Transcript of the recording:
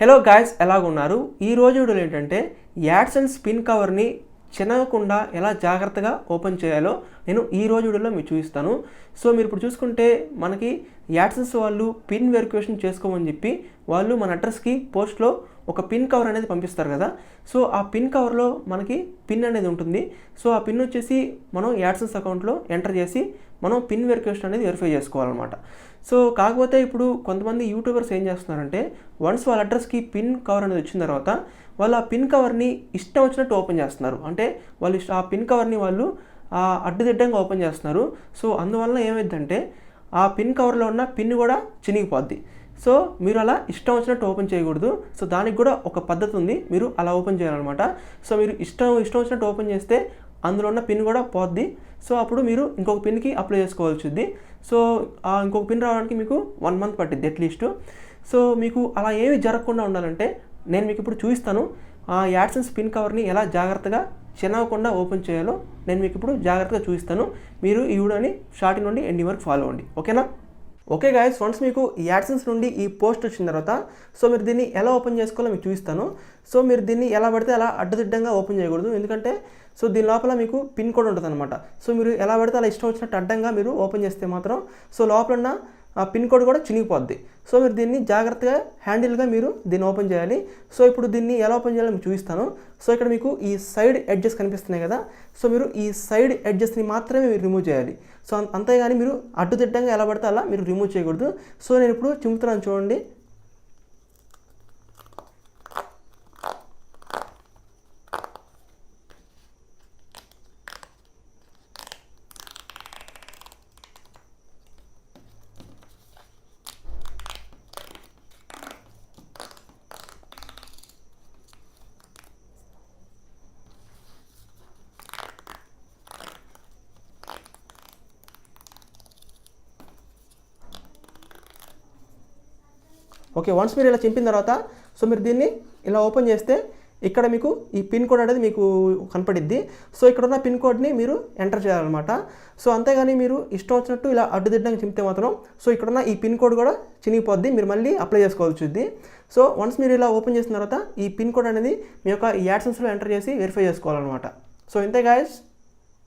Hello guys, ఎలాగున్నారు? ఈ రోజు వీడియోలో ఏంటంటే యాడ్సెన్స్ పిన్ కవర్ని చినగకుండా ఎలా జాగ్రత్తగా ఓపెన్ చేయాలో నేను ఈ రోజు వీడియోలో మీకు చూపిస్తాను. సో మీరు ఇప్పుడు చూసుకుంటే మనకి యాడ్సెన్స్ వాళ్ళు పిన్ వెరిఫికేషన్ చేసుకోమని చెప్పి వాళ్ళు మన అడ్రస్కి పోస్ట్లో ఒక పిన్ కవర్ అనేది పంపిస్తారు కదా. సో ఆ పిన్ కవర్లో మనకి పిన్ అనేది ఉంటుంది. సో ఆ పిన్ వచ్చేసి మనం యాడ్సెన్స్ అకౌంట్లో ఎంటర్ చేసి మనం పిన్ వెరిఫికేషన్ అనేది వెరిఫై చేసుకోవాలన్నమాట. సో కాకపోతే ఇప్పుడు కొంతమంది యూట్యూబర్స్ ఏం చేస్తున్నారంటే వన్స్ వాళ్ళ అడ్రస్కి పిన్ కవర్ అనేది వచ్చిన తర్వాత వాళ్ళు ఆ పిన్ కవర్ని ఇష్టం వచ్చినట్టు ఓపెన్ చేస్తున్నారు. అంటే వాళ్ళు ఆ పిన్ కవర్ని వాళ్ళు అడ్డుదిడ్డంగా ఓపెన్ చేస్తున్నారు. సో అందువల్ల ఏమైందంటే ఆ పిన్ కవర్లో ఉన్న పిన్ కూడా చినిగిపోద్ది. సో మీరు అలా ఇష్టం వచ్చినట్టు ఓపెన్ చేయకూడదు. సో దానికి కూడా ఒక పద్ధతి ఉంది, మీరు అలా ఓపెన్ చేయాలన్నమాట. సో మీరు ఇష్టం వచ్చినట్టు ఓపెన్ చేస్తే అందులో ఉన్న పిన్ కూడా పోద్ది. సో అప్పుడు మీరు ఇంకొక పిన్కి అప్లై చేసుకోవాల్సింది. సో ఇంకొక పిన్ రావడానికి మీకు 1 month పట్టిద్ది అట్లీస్ట్. సో మీకు అలా ఏమి జరగకుండా ఉండాలంటే నేను మీకు ఇప్పుడు చూపిస్తాను. ఆ యాడ్సెన్స్ పిన్ కవర్ని ఎలా జాగ్రత్తగా చినగకుండా ఓపెన్ చేయాలో నేను మీకు ఇప్పుడు జాగ్రత్తగా చూపిస్తాను. మీరు ఈ వీడియోని స్టార్టింగ్ నుండి ఎండింగ్ వరకు ఫాలో అవ్వండి, ఓకేనా? ఓకే గాయస్, వన్స్ మీకు ఈ యాడ్సెన్స్ నుండి ఈ పోస్ట్ వచ్చిన తర్వాత సో మీరు దీన్ని ఎలా ఓపెన్ చేసుకోవాలో మీకు చూపిస్తాను. సో మీరు దీన్ని ఎలా పడితే అలా అడ్డదిడ్డంగా ఓపెన్ చేయకూడదు, ఎందుకంటే సో దీని లోపల మీకు పిన్ కోడ్ ఉంటుంది అనమాట. సో మీరు ఎలా పడితే అలా ఇష్టం వచ్చినట్టు అడ్డంగా మీరు ఓపెన్ చేస్తే మాత్రం సో లోపల ఉన్న ఆ పిన్ కోడ్ కూడా చినిగిపోద్ది. సో మీరు దీన్ని జాగ్రత్తగా హ్యాండిల్గా మీరు దీన్ని ఓపెన్ చేయాలి. సో ఇప్పుడు దీన్ని ఎలా ఓపెన్ చేయాలో మీకు చూపిస్తాను. సో ఇక్కడ మీకు ఈ సైడ్ ఎడ్జెస్ కనిపిస్తున్నాయి కదా. సో మీరు ఈ సైడ్ ఎడ్జెస్ని మాత్రమే మీరు రిమూవ్ చేయాలి. సో అంతేగాని మీరు అడ్డుదిడ్డంగా ఎలా పడితే అలా మీరు రిమూవ్ చేయకూడదు. సో నేను ఇప్పుడు చింపుతున్నాను చూడండి. ఓకే, వన్స్ మీరు ఇలా చింపిన తర్వాత సో మీరు దీన్ని ఇలా ఓపెన్ చేస్తే ఇక్కడ మీకు ఈ పిన్ కోడ్ అనేది మీకు కనపడిద్ది. సో ఇక్కడ ఉన్న పిన్ కోడ్ని మీరు ఎంటర్ చేయాలన్నమాట. సో అంతేగాని మీరు ఇష్టం వచ్చినట్టు ఇలా అడ్డుదిడ్డంగా చింపితే మాత్రం సో ఇక్కడున్న ఈ పిన్ కోడ్ కూడా చినిగిపోద్ది, మీరు మళ్ళీ అప్లై చేసుకోవాల్సింది. సో వన్స్ మీరు ఇలా ఓపెన్ చేసిన తర్వాత ఈ పిన్ కోడ్ అనేది మీ యొక్క యాడ్సెన్స్లో ఎంటర్ చేసి వెరిఫై చేసుకోవాలన్నమాట. సో ఇంతే గాయస్.